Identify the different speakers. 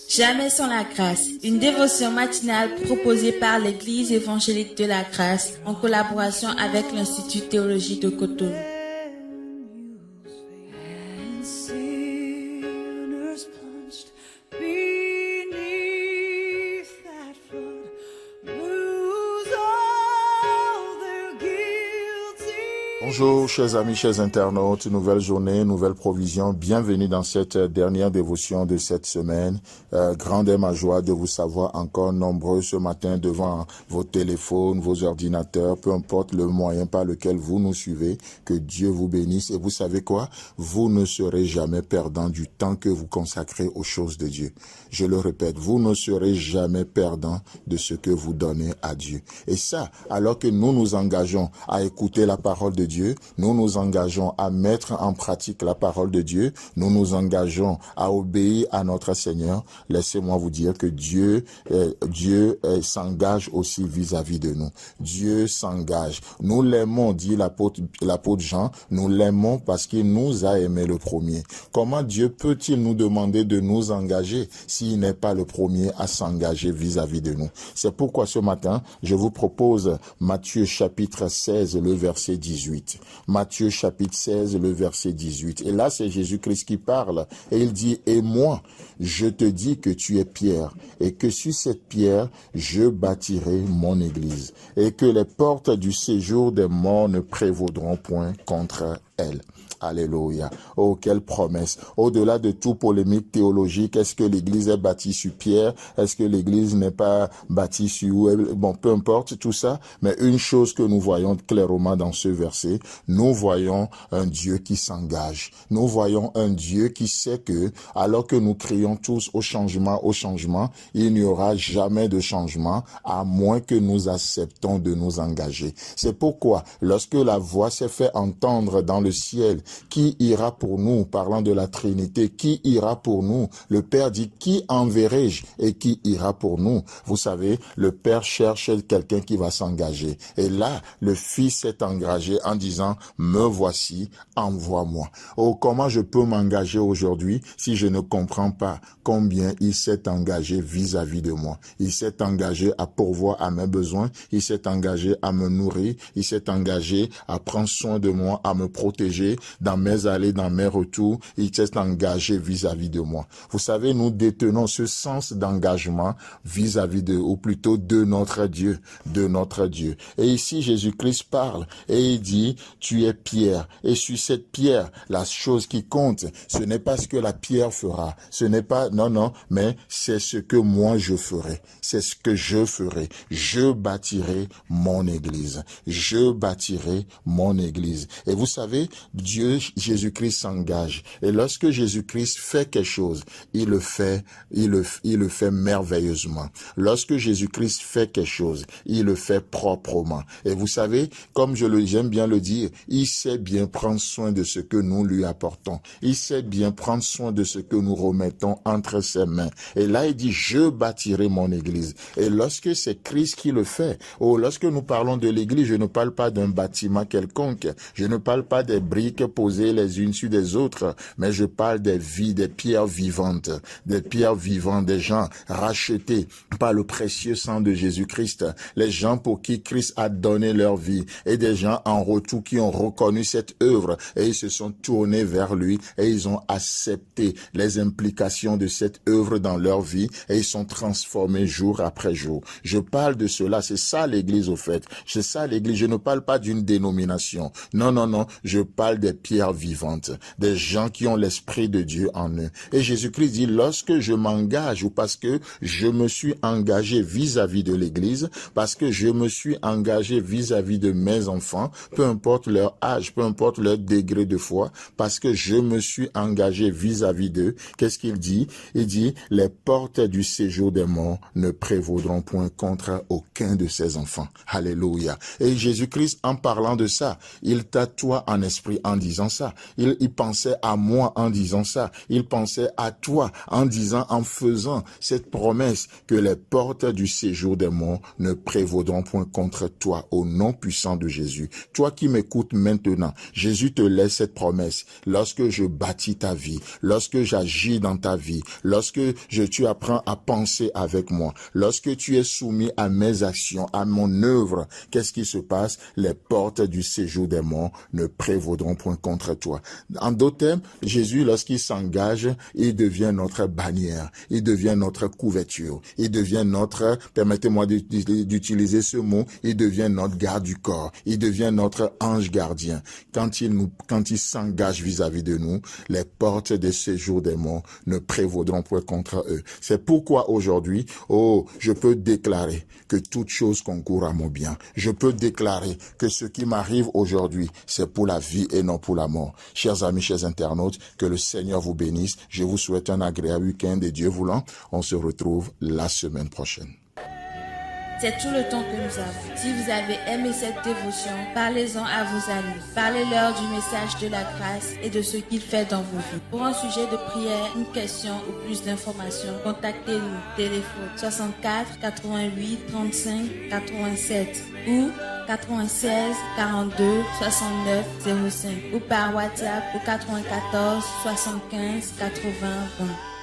Speaker 1: Jamais sans la grâce, une dévotion matinale proposée par l'Église évangélique de la grâce en collaboration avec l'Institut théologique de Cotonou.
Speaker 2: Bonjour chers amis, chers internautes, nouvelle journée, nouvelle provision, bienvenue dans cette dernière dévotion de cette semaine. Grande est ma joie de vous savoir encore nombreux ce matin devant vos téléphones, vos ordinateurs, peu importe le moyen par lequel vous nous suivez, que Dieu vous bénisse. Et vous savez quoi? Vous ne serez jamais perdant du temps que vous consacrez aux choses de Dieu. Je le répète, vous ne serez jamais perdant de ce que vous donnez à Dieu. Et ça, alors que nous nous engageons à écouter la parole de Dieu, nous nous engageons à mettre en pratique la parole de Dieu, nous nous engageons à obéir à notre Seigneur. Laissez-moi vous dire que Dieu s'engage aussi vis-à-vis de nous. Dieu s'engage. Nous l'aimons, dit l'apôtre Jean, nous l'aimons parce qu'il nous a aimé le premier. Comment Dieu peut-il nous demander de nous engager s'il n'est pas le premier à s'engager vis-à-vis de nous? C'est pourquoi ce matin, je vous propose Matthieu chapitre 16, le verset 18. Matthieu chapitre 16, le verset 18. Et là, c'est Jésus-Christ qui parle. Et il dit, « Et moi, je te dis que tu es Pierre, et que sur cette pierre, je bâtirai mon église, et que les portes du séjour des morts ne prévaudront point contre elle. » Alléluia. Oh, quelle promesse. Au-delà de tout polémique théologique, est-ce que l'église est bâtie sur pierre? Est-ce que l'église n'est pas bâtie sur... Bon, peu importe tout ça. Mais une chose que nous voyons clairement dans ce verset, nous voyons un Dieu qui s'engage. Nous voyons un Dieu qui sait que, alors que nous crions tous au changement, il n'y aura jamais de changement à moins que nous acceptons de nous engager. C'est pourquoi, lorsque la voix s'est fait entendre dans le ciel, qui ira pour nous, parlant de la Trinité, qui ira pour nous? Le Père dit, qui enverrai-je et qui ira pour nous? Vous savez, le Père cherche quelqu'un qui va s'engager. Et là, le Fils s'est engagé en disant, me voici, envoie-moi. Oh, comment je peux m'engager aujourd'hui si je ne comprends pas combien il s'est engagé vis-à-vis de moi? Il s'est engagé à pourvoir à mes besoins, il s'est engagé à me nourrir, il s'est engagé à prendre soin de moi, à me protéger, dans mes allées, dans mes retours, il s'est engagé vis-à-vis de moi. Vous savez, nous détenons ce sens d'engagement vis-à-vis de, ou plutôt de notre Dieu, Et ici, Jésus-Christ parle et il dit, tu es Pierre. Et sur cette pierre, la chose qui compte, ce n'est pas ce que la pierre fera. Ce n'est pas, non, mais c'est ce que moi je ferai. C'est ce que je ferai. Je bâtirai mon église. Je bâtirai mon église. Et vous savez, Jésus-Christ s'engage. Et lorsque Jésus-Christ fait quelque chose, il le fait merveilleusement. Lorsque Jésus-Christ fait quelque chose, il le fait proprement. Et vous savez, comme j'aime bien le dire, il sait bien prendre soin de ce que nous lui apportons. Il sait bien prendre soin de ce que nous remettons entre ses mains. Et là, il dit, je bâtirai mon église. Et lorsque c'est Christ qui le fait, lorsque nous parlons de l'église, je ne parle pas d'un bâtiment quelconque. Je ne parle pas des briques posées les unes sur des autres, mais je parle des pierres vivantes, des gens rachetés par le précieux sang de Jésus-Christ, les gens pour qui Christ a donné leur vie, et des gens en retour qui ont reconnu cette œuvre, et ils se sont tournés vers lui, et ils ont accepté les implications de cette œuvre dans leur vie, et ils sont transformés jour après jour. Je parle de cela, c'est ça l'église au fait, c'est ça l'église, je ne parle pas d'une dénomination, non, je parle des pierres vivantes, des gens qui ont l'Esprit de Dieu en eux. Et Jésus-Christ dit, lorsque je m'engage, ou parce que je me suis engagé vis-à-vis de l'Église, parce que je me suis engagé vis-à-vis de mes enfants, peu importe leur âge, peu importe leur degré de foi, parce que je me suis engagé vis-à-vis d'eux, qu'est-ce qu'il dit? Il dit, les portes du séjour des morts ne prévaudront point contre aucun de ses enfants. Alléluia. Et Jésus-Christ, en parlant de ça, il tatoue en esprit, en en disant ça. Il pensait à moi en disant ça. Il pensait à toi en disant, en faisant cette promesse que les portes du séjour des morts ne prévaudront point contre toi au nom puissant de Jésus. Toi qui m'écoutes maintenant, Jésus te laisse cette promesse. Lorsque je bâtis ta vie, lorsque j'agis dans ta vie, lorsque tu apprends à penser avec moi, lorsque tu es soumis à mes actions, à mon œuvre, qu'est-ce qui se passe? Les portes du séjour des morts ne prévaudront point contre toi. En d'autres termes, Jésus, lorsqu'il s'engage, il devient notre bannière, il devient notre couverture, il devient notre, permettez-moi d'utiliser ce mot, il devient notre garde du corps, il devient notre ange gardien. Quand il s'engage vis-à-vis de nous, les portes des séjours des morts ne prévaudront point contre eux. C'est pourquoi aujourd'hui, je peux déclarer que toute chose concourt à mon bien. Je peux déclarer que ce qui m'arrive aujourd'hui, c'est pour la vie et non pour la mort. Chers amis, chers internautes, que le Seigneur vous bénisse. Je vous souhaite un agréable week-end et Dieu voulant, on se retrouve la semaine prochaine.
Speaker 1: C'est tout le temps que nous avons. Si vous avez aimé cette dévotion, parlez-en à vos amis. Parlez-leur du message de la grâce et de ce qu'il fait dans vos vies. Pour un sujet de prière, une question ou plus d'informations, contactez-nous. Téléphone 64 88 35 87 ou 96 42 69 05 ou par WhatsApp au 94 75 80 20.